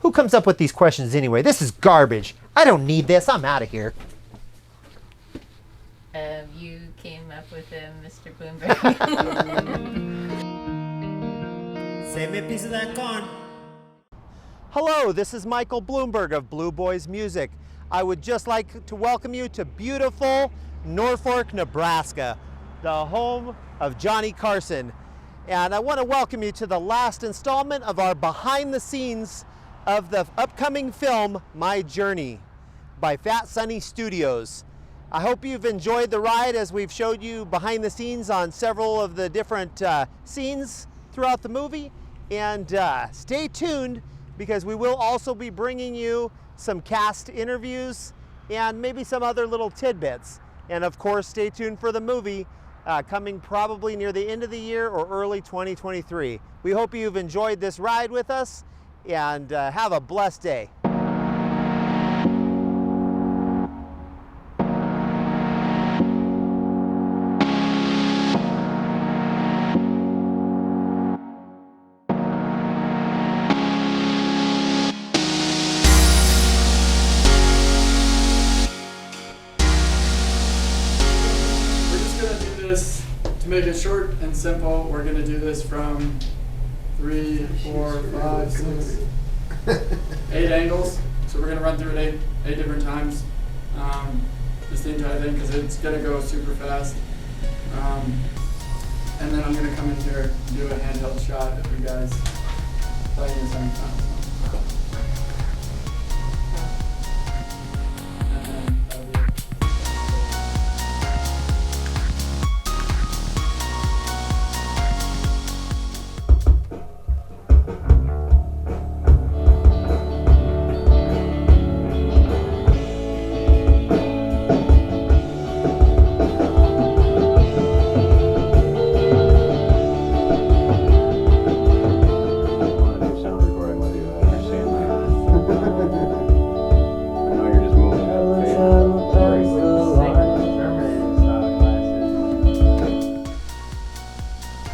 Who comes up with these questions anyway? This is garbage. I don't need this. I'm out of here. You came up with them, Mr. Bloomberg. Save me a piece of that corn. Hello, this is Michael Bloomberg of Blue Boys Music. I would just like to welcome you to beautiful Norfolk, Nebraska, the home of Johnny Carson. And I want to welcome you to the last installment of our behind the scenes of the upcoming film, My Journey, by Fatt Sunnie Studios. I hope you've enjoyed the ride as we've showed you behind the scenes on several of the different scenes throughout the movie. And stay tuned, because we will also be bringing you some cast interviews and maybe some other little tidbits. And of course, stay tuned for the movie coming probably near the end of the year or early 2023. We hope you've enjoyed this ride with us, and have a blessed day. To make it short and simple, we're going to do this from 3, 4, 5, 6, 8 angles. So we're going to run through it eight different times. Just the entire thing, because it's going to go super fast. And then I'm going to come in here and do a handheld shot of you guys playing this every time. And then that'll be it.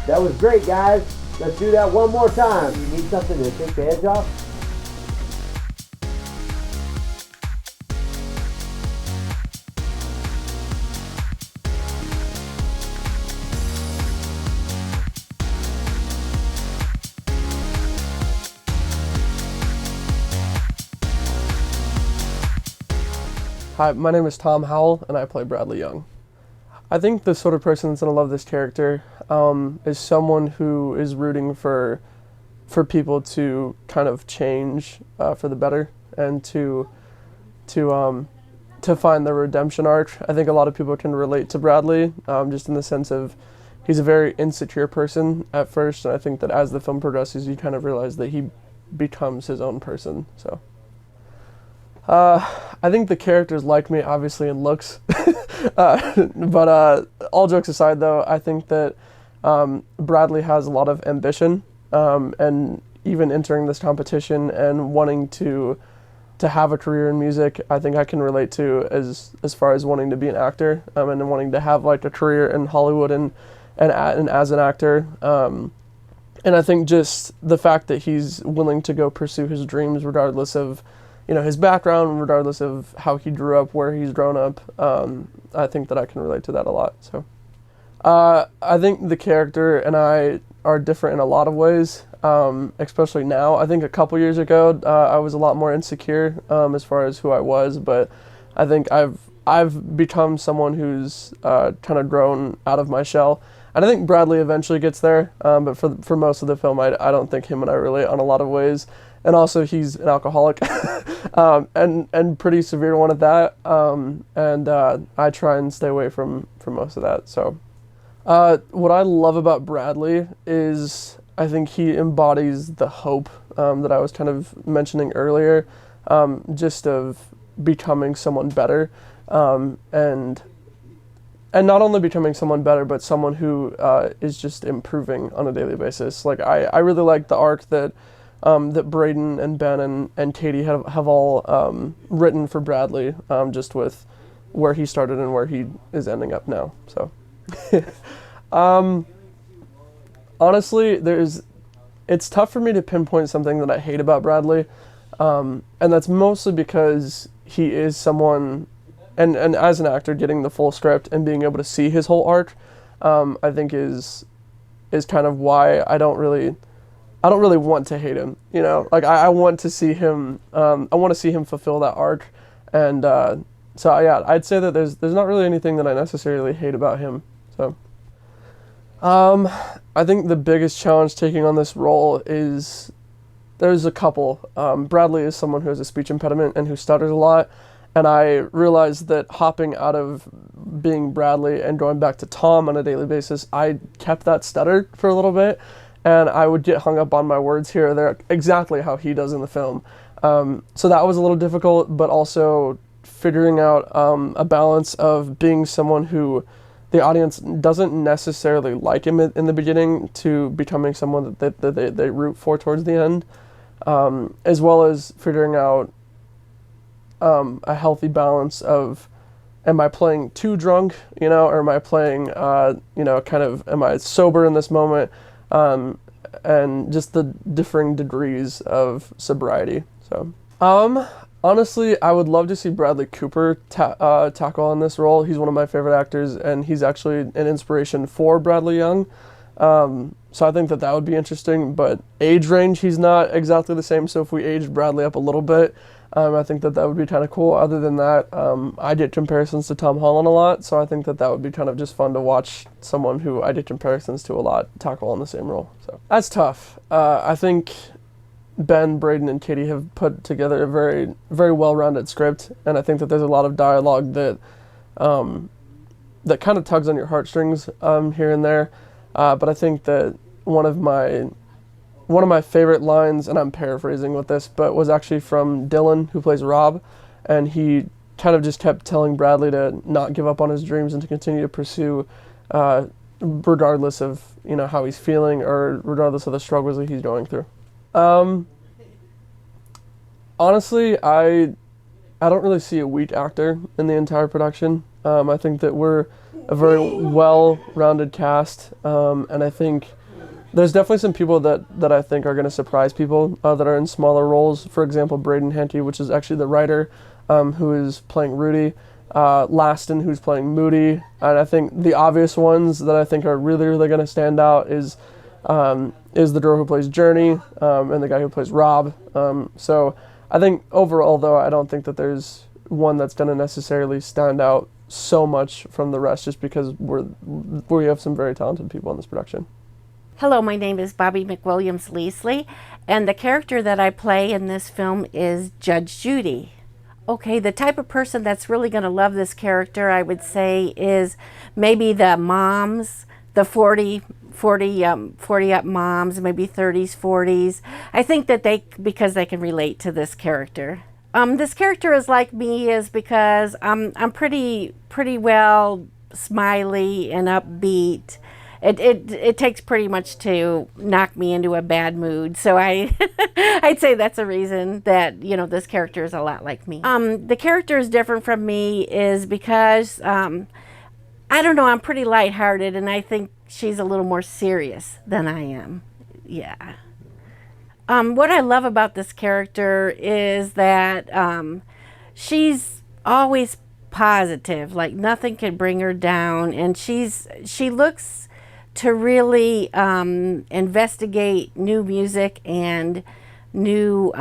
That was great, guys. Let's do that one more time. You need something to take the edge off? Hi, my name is Tom Howell, and I play Bradley Young. I think the sort of person that's going to love this character is someone who is rooting for people to kind of change for the better, and to find the redemption arc. I think a lot of people can relate to Bradley, just in the sense of he's a very insecure person at first, and I think that as the film progresses, you kind of realize that he becomes his own person. So I think the characters like me, obviously, in looks. But all jokes aside, though, I think that Bradley has a lot of ambition, and even entering this competition and wanting to have a career in music, I think I can relate to as far as wanting to be an actor, and wanting to have like a career in Hollywood and as an actor. And I think just the fact that he's willing to go pursue his dreams regardless of his background, regardless of how he grew up, where he's grown up, I think that I can relate to that a lot. So I think the character and I are different in a lot of ways, especially now. I think a couple years ago, I was a lot more insecure as far as who I was, but I think I've become someone who's kind of grown out of my shell. And I think Bradley eventually gets there, but for most of the film, I don't think him and I relate on a lot of ways. And also, he's an alcoholic, and pretty severe one at that. And I try and stay away from most of that. So, what I love about Bradley is I think he embodies the hope that I was kind of mentioning earlier, just of becoming someone better, and not only becoming someone better, but someone who is just improving on a daily basis. Like I really like the arc that Braden and Ben and Katie have all written for Bradley, just with where he started and where he is ending up now. So, honestly, it's tough for me to pinpoint something that I hate about Bradley. And that's mostly because he is someone, and as an actor, getting the full script and being able to see his whole arc, I think is kind of why I don't really want to hate him. You know, like I want to see him. I want to see him fulfill that arc, and so yeah, I'd say that there's not really anything that I necessarily hate about him. So, I think the biggest challenge taking on this role is there's a couple. Bradley is someone who has a speech impediment and who stutters a lot, and I realized that hopping out of being Bradley and going back to Tom on a daily basis, I kept that stutter for a little bit, and I would get hung up on my words here or there, exactly how he does in the film. So that was a little difficult, but also figuring out a balance of being someone who the audience doesn't necessarily like him in the beginning to becoming someone that they root for towards the end, as well as figuring out a healthy balance of, am I playing too drunk, you know, or am I playing, you know, kind of, am I sober in this moment, and just the differing degrees of sobriety. So, honestly, I would love to see Bradley Cooper tackle on this role. He's one of my favorite actors, and he's actually an inspiration for Bradley Young. So I think that would be interesting, but age range, he's not exactly the same, so if we aged Bradley up a little bit, I think that would be kind of cool. Other than that, I did comparisons to Tom Holland a lot, so I think that would be kind of just fun to watch someone who I did comparisons to a lot tackle on the same role. So that's tough. I think Ben, Braden, and Katie have put together a very, very well-rounded script, and I think that there's a lot of dialogue that that kind of tugs on your heartstrings here and there. But I think that one of my favorite lines, and I'm paraphrasing with this, but was actually from Dylan, who plays Rob, and he kind of just kept telling Bradley to not give up on his dreams and to continue to pursue, regardless of, you know, how he's feeling or regardless of the struggles that he's going through. Honestly, I don't really see a weak actor in the entire production. I think that we're a very well-rounded cast, and I think there's definitely some people that I think are going to surprise people that are in smaller roles. For example, Braden Henty, which is actually the writer, who is playing Rudy, Laston, who's playing Moody, and I think the obvious ones that I think are really, really going to stand out is the girl who plays Journey, and the guy who plays Rob. So I think overall, though, I don't think that there's one that's going to necessarily stand out so much from the rest, just because we have some very talented people in this production. Hello, my name is Bobby McWilliams Leasley, and the character that I play in this film is Judge Judy. Okay, the type of person that's really going to love this character, I would say, is maybe the moms, the 40 up moms, maybe 30s, 40s. I think that because they can relate to this character. This character is like me is because I'm pretty well smiley and upbeat. It takes pretty much to knock me into a bad mood. So I'd say that's a reason that, you know, this character is a lot like me. The character is different from me is because, I don't know, I'm pretty lighthearted, and I think she's a little more serious than I am. Yeah. What I love about this character is that she's always positive, like nothing can bring her down, and she looks to really investigate new music and new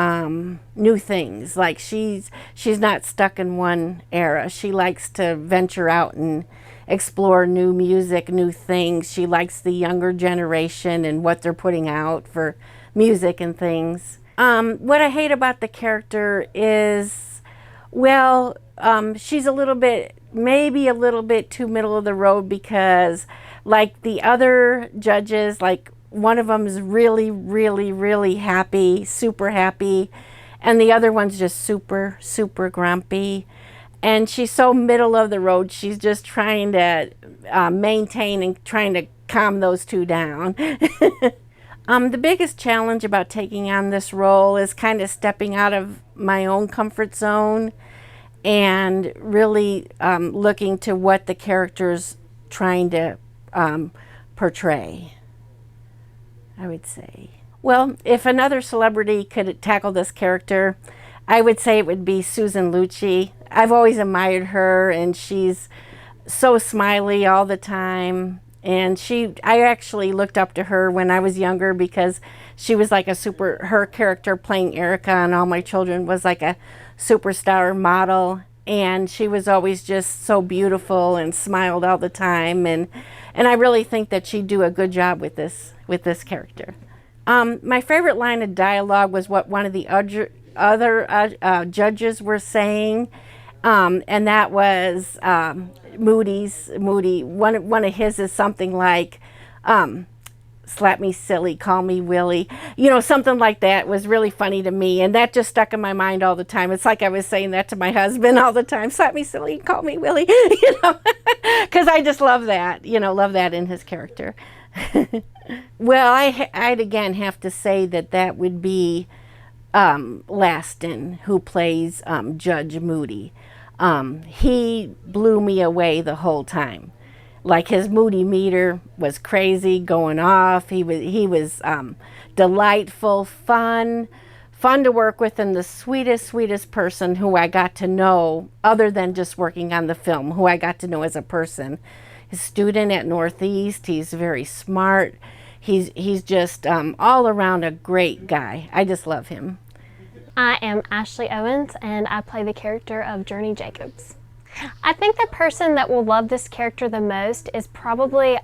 things. Like she's not stuck in one era. She likes to venture out and explore new music, new things. She likes the younger generation and what they're putting out for music and things. What I hate about the character is, well, she's maybe a little bit too middle of the road, because like the other judges, like one of them is really, really, really happy, super happy, and the other one's just super, super grumpy. And she's so middle of the road. She's just trying to maintain and trying to calm those two down. The biggest challenge about taking on this role is kind of stepping out of my own comfort zone and really looking to what the character's trying to portray, I would say. Well, if another celebrity could tackle this character, I would say it would be Susan Lucci. I've always admired her, and she's so smiley all the time. And I actually looked up to her when I was younger because she was like her character playing Erica on All My Children was like a superstar model. And she was always just so beautiful and smiled all the time. And I really think that she'd do a good job with this character. My favorite line of dialogue was what one of the other judges were saying. And that was Moody. One of his is something like, slap me silly, call me Willie. You know, something like that was really funny to me. And that just stuck in my mind all the time. It's like I was saying that to my husband all the time. Slap me silly, call me Willie. You know, because I just love that. You know, love that in his character. Well, I'd again have to say that would be Laston, who plays Judge Moody. He blew me away the whole time. Like, his Moody meter was crazy, going off. He was delightful, fun to work with, and the sweetest person who I got to know, other than just working on the film, who I got to know as a person. His student at Northeast. He's very smart. He's just all around a great guy. I just love him. I am Ashley Owens, and I play the character of Journey Jacobs. I think the person that will love this character the most is probably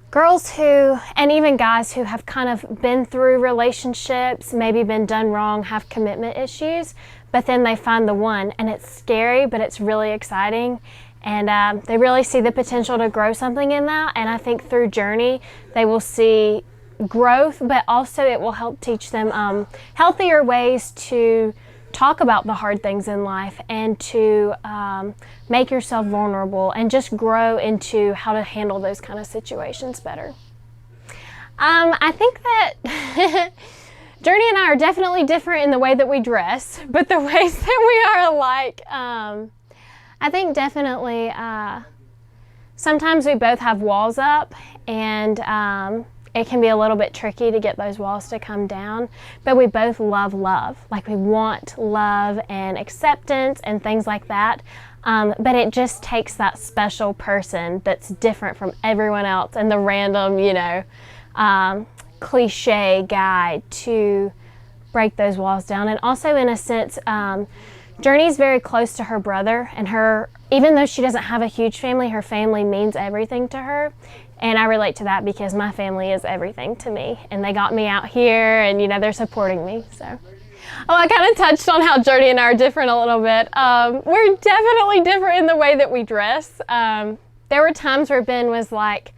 girls who, and even guys who have kind of been through relationships, maybe been done wrong, have commitment issues, but then they find the one, and it's scary, but it's really exciting. And they really see the potential to grow something in that. And I think through Journey, they will see growth, but also it will help teach them healthier ways to talk about the hard things in life and to make yourself vulnerable and just grow into how to handle those kind of situations better. I think that Journey and I are definitely different in the way that we dress, but the ways that we are alike, I think definitely sometimes we both have walls up, and it can be a little bit tricky to get those walls to come down, but we both love love. Like, we want love and acceptance and things like that, but it just takes that special person that's different from everyone else and the random, you know, cliche guy to break those walls down. And also, in a sense, Journey's very close to her brother, and even though she doesn't have a huge family, her family means everything to her. And I relate to that because my family is everything to me, and they got me out here, and you know, they're supporting me. So, I kind of touched on how Journey and I are different a little bit. We're definitely different in the way that we dress. There were times where Ben was like,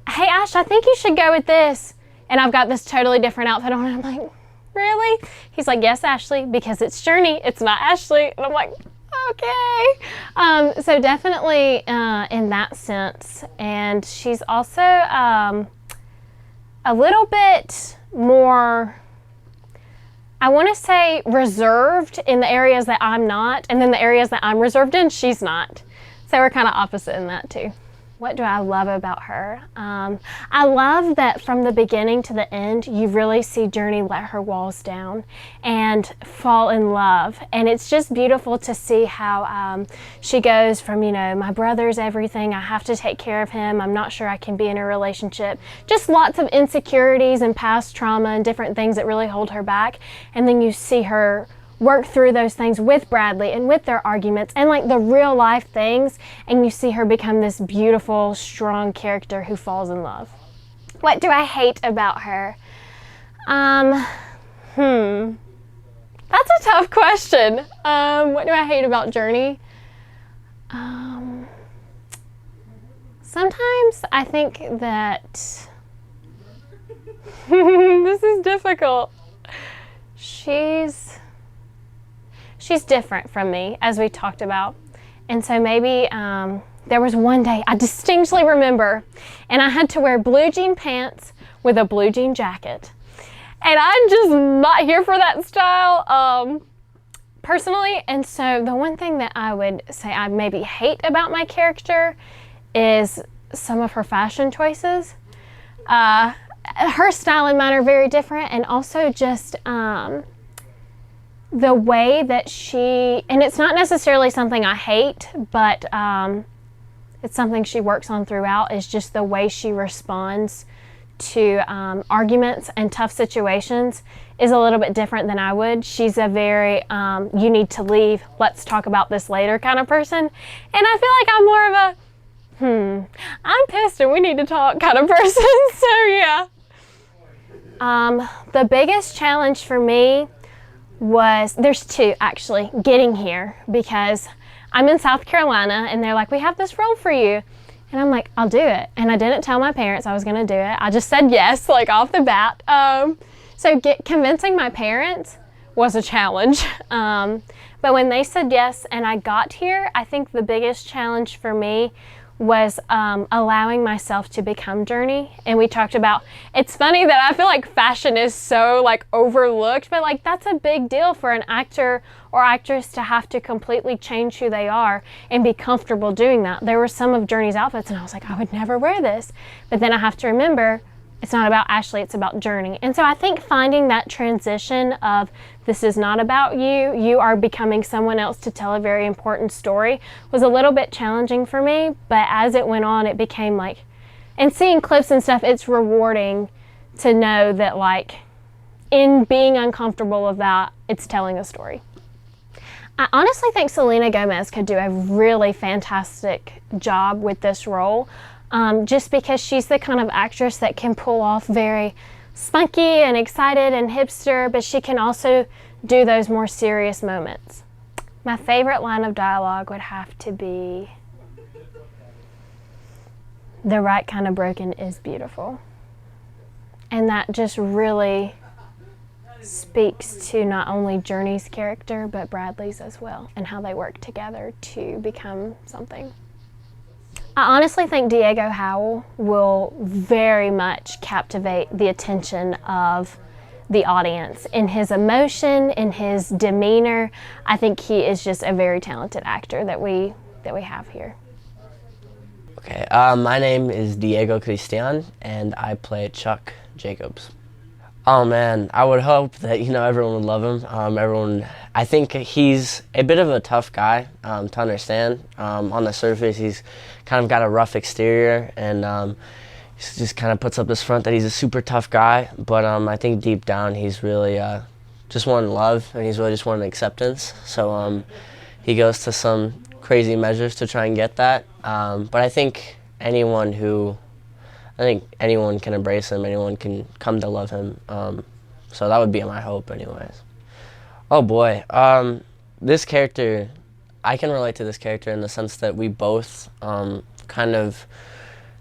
"Hey Ash, I think you should go with this," and I've got this totally different outfit on, and I'm like, "Really?" He's like, "Yes, Ashley, because it's Journey, it's not Ashley," and I'm like, okay. So definitely in that sense. And she's also a little bit more, I want to say, reserved in the areas that I'm not, and then the areas that I'm reserved in, she's not. So we're kind of opposite in that too. What do I love about her? I love that from the beginning to the end, you really see Journey let her walls down and fall in love. And it's just beautiful to see how she goes from, you know, my brother's everything, I have to take care of him, I'm not sure I can be in a relationship. Just lots of insecurities and past trauma and different things that really hold her back. And then you see her work through those things with Bradley and with their arguments and like the real life things, and you see her become this beautiful, strong character who falls in love. What do I hate about her? That's a tough question. What do I hate about Journey? Sometimes I think that this is difficult. She's different from me, as we talked about. And so maybe there was one day I distinctly remember, and I had to wear blue jean pants with a blue jean jacket. And I'm just not here for that style personally. And so the one thing that I would say I maybe hate about my character is some of her fashion choices. her style and mine are very different, and also just the way that she, and it's not necessarily something I hate, but it's something she works on throughout, is just the way she responds to arguments and tough situations is a little bit different than I would. She's a very, you need to leave, let's talk about this later kind of person. And I feel like I'm more of a, I'm pissed and we need to talk kind of person. So yeah. The biggest challenge for me was, there's two actually, getting here, because I'm in South Carolina and they're like, we have this role for you. And I'm like, I'll do it. And I didn't tell my parents I was gonna do it. I just said yes, like off the bat. So convincing my parents was a challenge. But when they said yes and I got here, I think the biggest challenge for me was allowing myself to become Journey. And we talked about, it's funny that I feel like fashion is so like overlooked, but like that's a big deal for an actor or actress to have to completely change who they are and be comfortable doing that. There were some of Journey's outfits and I was like, I would never wear this. But then I have to remember, it's not about Ashley, it's about Journey. And so I think finding that transition of, this is not about you, you are becoming someone else to tell a very important story, was a little bit challenging for me. But as it went on, it became like, and seeing clips and stuff, it's rewarding to know that like, in being uncomfortable of that, it's telling a story. I honestly think Selena Gomez could do a really fantastic job with this role, just because she's the kind of actress that can pull off very spunky and excited and hipster, but she can also do those more serious moments. My favorite line of dialogue would have to be, "The right kind of broken is beautiful." And that just really speaks to not only Journey's character, but Bradley's as well, and how they work together to become something. I honestly think Diego Howell will very much captivate the attention of the audience in his emotion, in his demeanor. I think he is just a very talented actor that we have here. Okay, my name is Diegocristian, and I play Chuck Jacobs. Oh man, I would hope that everyone would love him. I think he's a bit of a tough guy to understand. On the surface, he's kind of got a rough exterior, and he just kind of puts up this front that he's a super tough guy. But I think deep down, he's really just wanting love, and he's really just wanting acceptance. So he goes to some crazy measures to try and get that. But I think anyone can embrace him, anyone can come to love him. So that would be my hope anyways. Oh boy, this character, I can relate to this character in the sense that we both kind of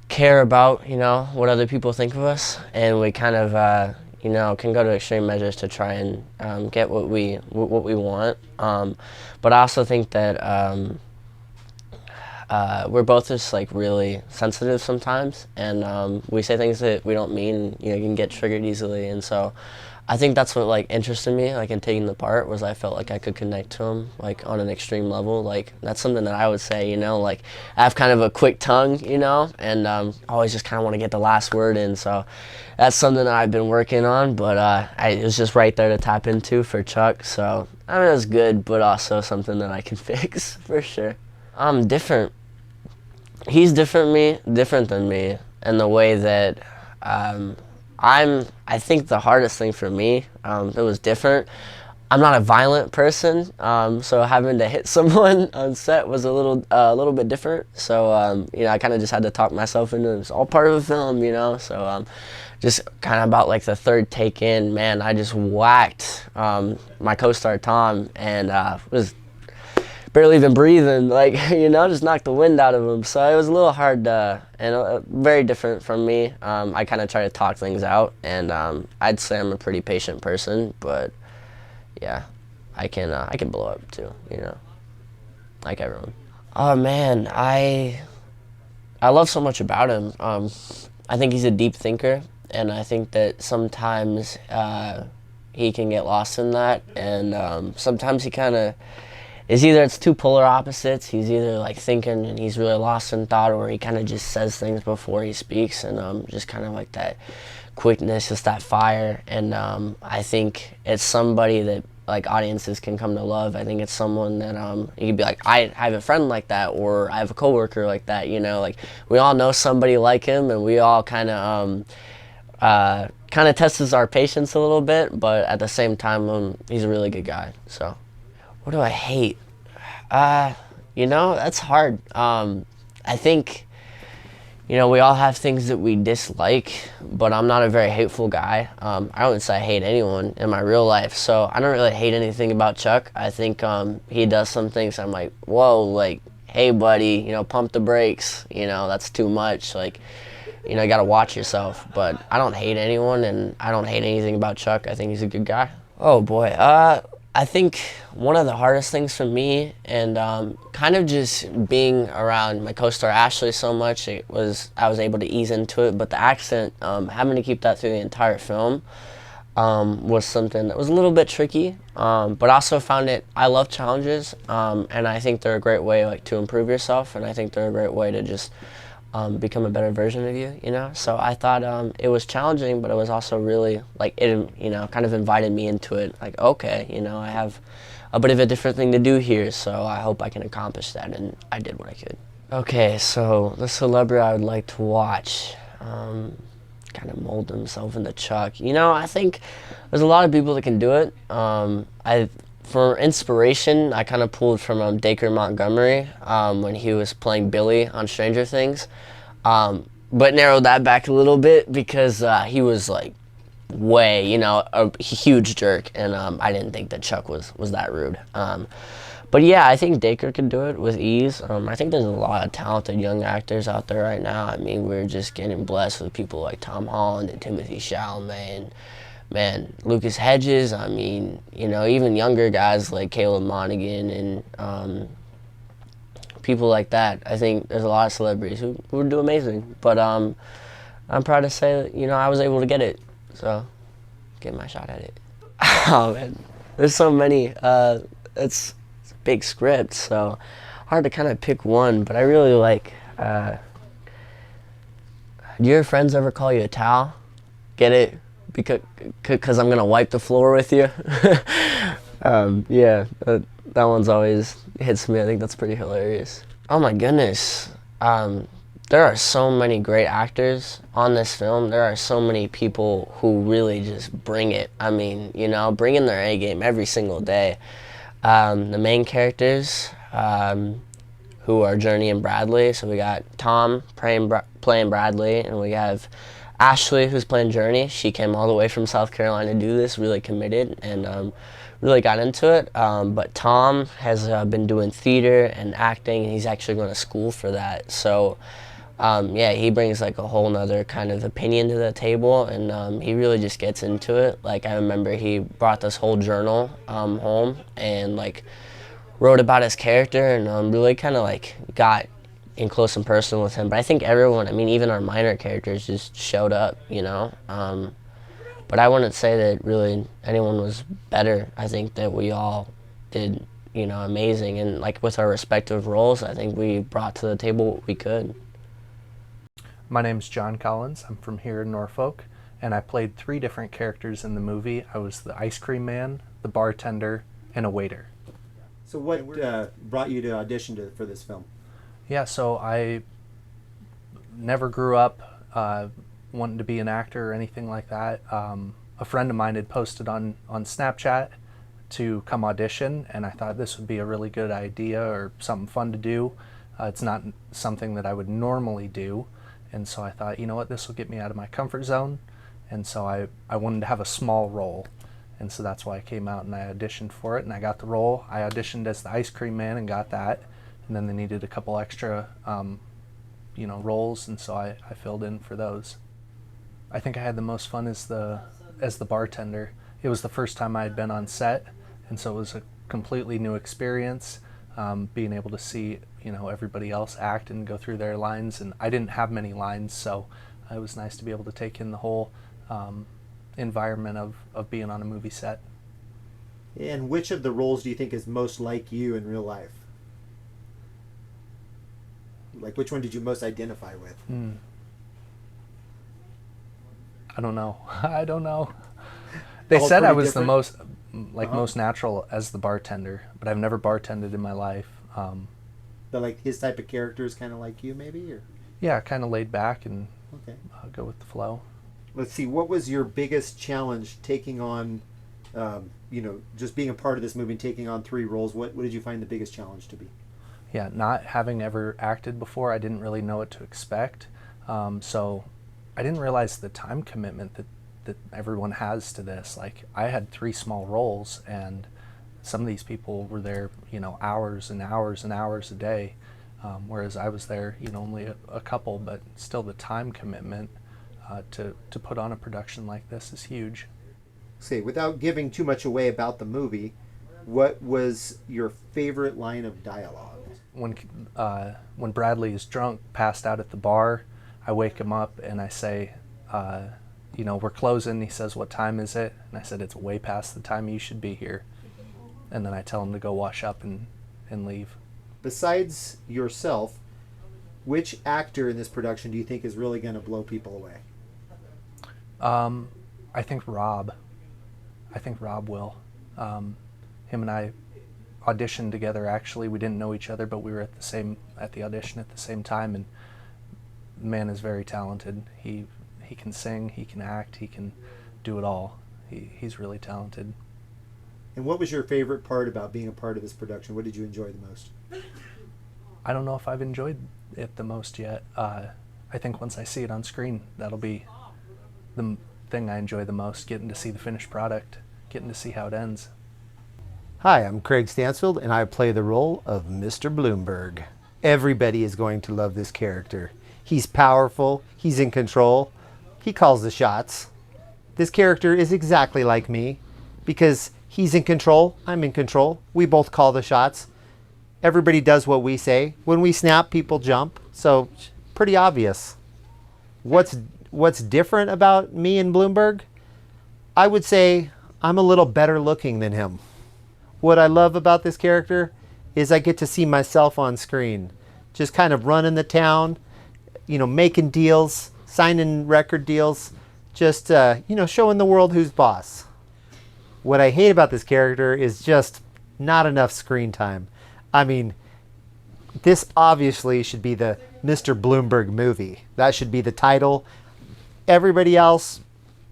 care about, what other people think of us, and we kind of, can go to extreme measures to try and get what we want. But I also think that we're both just like really sensitive sometimes, and we say things that we don't mean. You can get triggered easily, and so I think that's what like interested me, like in taking the part, was I felt like I could connect to him like on an extreme level. Like that's something that I would say, like I have kind of a quick tongue, and always just kind of want to get the last word in. So that's something that I've been working on, but it was just right there to tap into for Chuck. So I mean, it was good, but also something that I can fix for sure. I'm different. He's different than me in the way that I think the hardest thing for me, it was different. I'm not a violent person, so having to hit someone on set was a little bit different. So I kind of just had to talk myself into it. It's all part of the film, So just kind of about like the third take in, man, I just whacked my co-star Tom, and was barely even breathing, like, just knocked the wind out of him. So it was a little hard and very different from me. I kind of try to talk things out, and I'd say I'm a pretty patient person, but yeah, I can blow up too, like everyone. Oh man, I love so much about him. I think he's a deep thinker, and I think that sometimes he can get lost in that, and sometimes he kind of is either it's two polar opposites. He's either like thinking and he's really lost in thought, or he kind of just says things before he speaks, and just kind of like that quickness, just that fire. And I think it's somebody that like audiences can come to love. I think it's someone that you could be like, I have a friend like that, or I have a coworker like that. You know, like we all know somebody like him, and we all kind of tests our patience a little bit, but at the same time, he's a really good guy. So, what do I hate? You know, that's hard. I think, you know, we all have things that we dislike, but I'm not a very hateful guy. I wouldn't say I hate anyone in my real life, so I don't really hate anything about Chuck. I think he does some things I'm like, whoa, like, hey, buddy, you know, pump the brakes. You know, that's too much. Like, you know, you gotta watch yourself. But I don't hate anyone, and I don't hate anything about Chuck. I think he's a good guy. Oh boy, I think one of the hardest things for me, and kind of just being around my co-star Ashley so much, I was able to ease into it. But the accent, having to keep that through the entire film, was something that was a little bit tricky. But also found I love challenges, and I think they're a great way like to improve yourself, and I think they're a great way to just become a better version of you, you know? So I thought it was challenging, but it was also really, like, it, you know, kind of invited me into it. Like, okay, you know, I have a bit of a different thing to do here, so I hope I can accomplish that, and I did what I could. Okay, so the celebrity I would like to watch, kind of mold himself into Chuck. You know, I think there's a lot of people that can do it. For inspiration, I kind of pulled from Dacre Montgomery when he was playing Billy on Stranger Things, but narrowed that back a little bit because he was like way, you know, a huge jerk, and I didn't think that Chuck was that rude. But yeah, I think Dacre could do it with ease. I think there's a lot of talented young actors out there right now. I mean, we're just getting blessed with people like Tom Holland and Timothée Chalamet and, man, Lucas Hedges. I mean, you know, even younger guys like Caleb Monaghan and people like that. I think there's a lot of celebrities who would do amazing. But I'm proud to say that, you know, I was able to get it. So, get my shot at it. Oh, man. There's so many. It's a big script, so hard to kind of pick one. But I really like, do your friends ever call you a towel? Get it? Because I'm gonna wipe the floor with you. Yeah, that one's always hits me. I think that's pretty hilarious. Oh my goodness, there are so many great actors on this film. There are so many people who really just bring it. I mean, you know, bring in their A game every single day. The main characters, who are Journey and Bradley. So we got Tom playing Bradley, and we have Ashley, who's playing Journey. She came all the way from South Carolina to do this, really committed, and really got into it. But Tom has been doing theater and acting, and he's actually going to school for that. So, yeah, he brings like a whole nother kind of opinion to the table, and he really just gets into it. Like, I remember he brought this whole journal home and like wrote about his character, and really kind of like got in close and personal with him. But I think everyone, I mean, even our minor characters just showed up, you know. But I wouldn't say that really anyone was better. I think that we all did, you know, amazing. And like with our respective roles, I think we brought to the table what we could. My name's John Collins. I'm from here in Norfolk, and I played 3 different characters in the movie. I was the ice cream man, the bartender, and a waiter. So what brought you to audition for this film? Yeah, so I never grew up wanting to be an actor or anything like that. A friend of mine had posted on Snapchat to come audition, and I thought this would be a really good idea or something fun to do. It's not something that I would normally do, and so I thought, you know what, this will get me out of my comfort zone, and so I wanted to have a small role, and so that's why I came out and I auditioned for it, and I got the role. I auditioned as the ice cream man and got that. And then they needed a couple extra, you know, roles, and so I filled in for those. I think I had the most fun as the bartender. It was the first time I had been on set, and so it was a completely new experience, being able to see, you know, everybody else act and go through their lines. And I didn't have many lines, so it was nice to be able to take in the whole environment of being on a movie set. And which of the roles do you think is most like you in real life? Like, which one did you most identify with? I don't know. I don't know. They All said I pretty was different? the most, most natural as the bartender, but I've never bartended in my life. But like his type of character is kind of like you, maybe? Or Yeah, kind of laid back and okay. go with the flow. Let's see. What was your biggest challenge taking on, just being a part of this movie and taking on 3 roles? What did you find the biggest challenge to be? Yeah, not having ever acted before, I didn't really know what to expect. So I didn't realize the time commitment that everyone has to this. Like, I had 3 small roles, and some of these people were there, hours and hours and hours a day, whereas I was there, only a couple, but still the time commitment to put on a production like this is huge. Say, without giving too much away about the movie, what was your favorite line of dialogue? When Bradley is drunk, passed out at the bar, I wake him up and I say, we're closing. He says, "What time is it?" And I said, "It's way past the time you should be here." And then I tell him to go wash up and leave. Besides yourself, which actor in this production do you think is really going to blow people away? I think Rob. I think Rob will. Him and I auditioned together. Actually, we didn't know each other, but we were at the audition at the same time. And the man is very talented. He can sing, he can act, he can do it all. He's really talented. And what was your favorite part about being a part of this production? What did you enjoy the most? I don't know if I've enjoyed it the most yet. I think once I see it on screen, that'll be the thing I enjoy the most, getting to see the finished product, getting to see how it ends. Hi, I'm Craig Stansfield, and I play the role of Mr. Bloomberg. Everybody is going to love this character. He's powerful, he's in control, he calls the shots. This character is exactly like me, because he's in control, I'm in control, we both call the shots. Everybody does what we say. When we snap, people jump, so pretty obvious. What's different about me and Bloomberg? I would say I'm a little better looking than him. What I love about this character is I get to see myself on screen, just kind of running the town, making deals, signing record deals, just, showing the world who's boss. What I hate about this character is just not enough screen time. I mean, this obviously should be the Mr. Bloomberg movie. That should be the title. Everybody else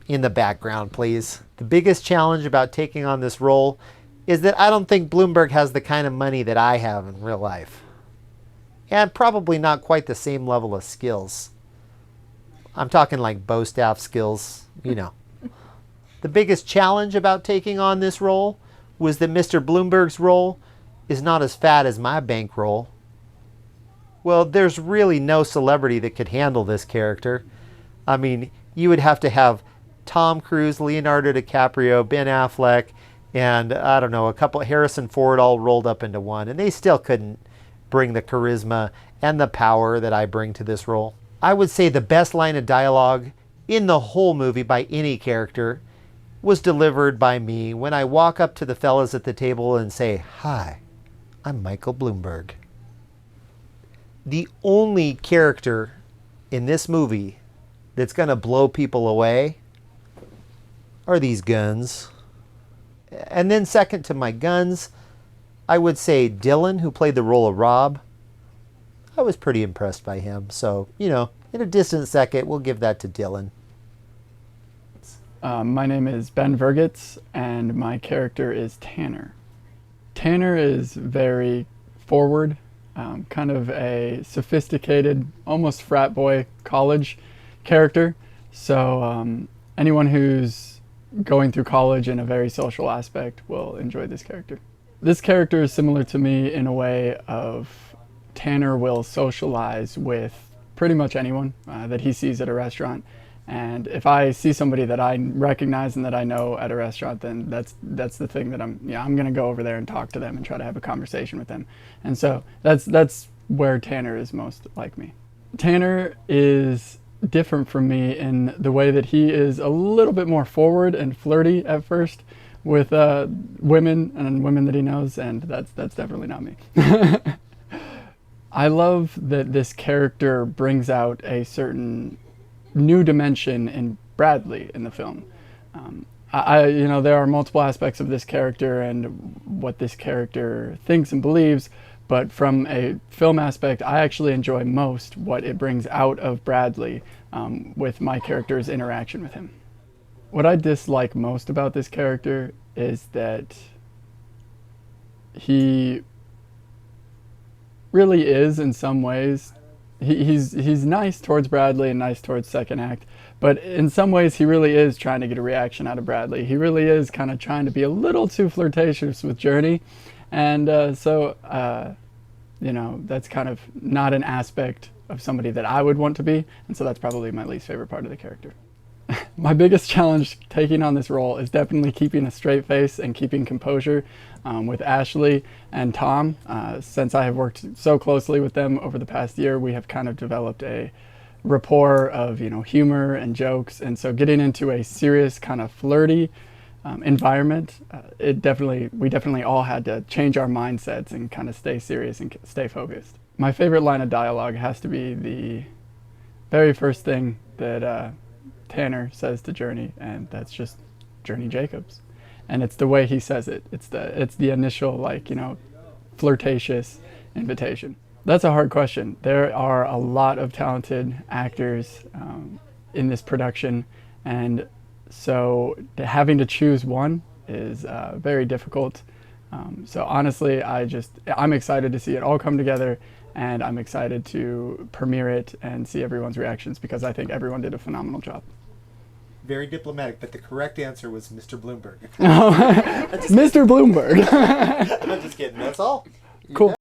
in the background, please. The biggest challenge about taking on this role is that I don't think Bloomberg has the kind of money that I have in real life. And probably not quite the same level of skills. I'm talking like bow staff skills, The biggest challenge about taking on this role was that Mr. Bloomberg's role is not as fat as my bankroll. Well, there's really no celebrity that could handle this character. I mean, you would have to have Tom Cruise, Leonardo DiCaprio, Ben Affleck, and I don't know, a couple, Harrison Ford all rolled up into one, and they still couldn't bring the charisma and the power that I bring to this role. I would say the best line of dialogue in the whole movie by any character was delivered by me when I walk up to the fellas at the table and say, "Hi, I'm Michael Bloomberg." The only character in this movie that's going to blow people away are these guns. And then second to my guns, I would say Dylan, who played the role of Rob. I was pretty impressed by him. So, in a distant second, we'll give that to Dylan. My name is Ben Verges, and my character is Tanner. Tanner is very forward, kind of a sophisticated, almost frat boy college character. So anyone who's going through college in a very social aspect will enjoy this character. This character is similar to me in a way of Tanner will socialize with pretty much anyone that he sees at a restaurant. And if I see somebody that I recognize and that I know at a restaurant, then that's the thing that I'm going to go over there and talk to them and try to have a conversation with them. And so that's where Tanner is most like me. Tanner is different from me in the way that he is a little bit more forward and flirty at first, with women and women that he knows, and that's definitely not me. I love that this character brings out a certain new dimension in Bradley in the film. There are multiple aspects of this character and what this character thinks and believes, but from a film aspect, I actually enjoy most what it brings out of Bradley with my character's interaction with him. What I dislike most about this character is that he really is, in some ways, he's nice towards Bradley and nice towards second act, but in some ways he really is trying to get a reaction out of Bradley. He really is kind of trying to be a little too flirtatious with Journey, and so that's kind of not an aspect of somebody that I would want to be, and so that's probably my least favorite part of the character. My biggest challenge taking on this role is definitely keeping a straight face and keeping composure with Ashley and Tom. Since I have worked so closely with them over the past year, we have kind of developed a rapport of humor and jokes, and so getting into a serious kind of flirty environment, we definitely all had to change our mindsets and kind of stay serious and stay focused. My favorite line of dialogue has to be the very first thing that Tanner says to Journey, and that's just Journey Jacobs, and it's the way he says it. It's the initial flirtatious invitation. That's a hard question. There are a lot of talented actors in this production, and so having to choose one is very difficult. So honestly, I'm excited to see it all come together, and I'm excited to premiere it and see everyone's reactions, because I think everyone did a phenomenal job. Very diplomatic, but the correct answer was Mr. Bloomberg. Mr. Bloomberg. I'm just kidding. That's all. Cool.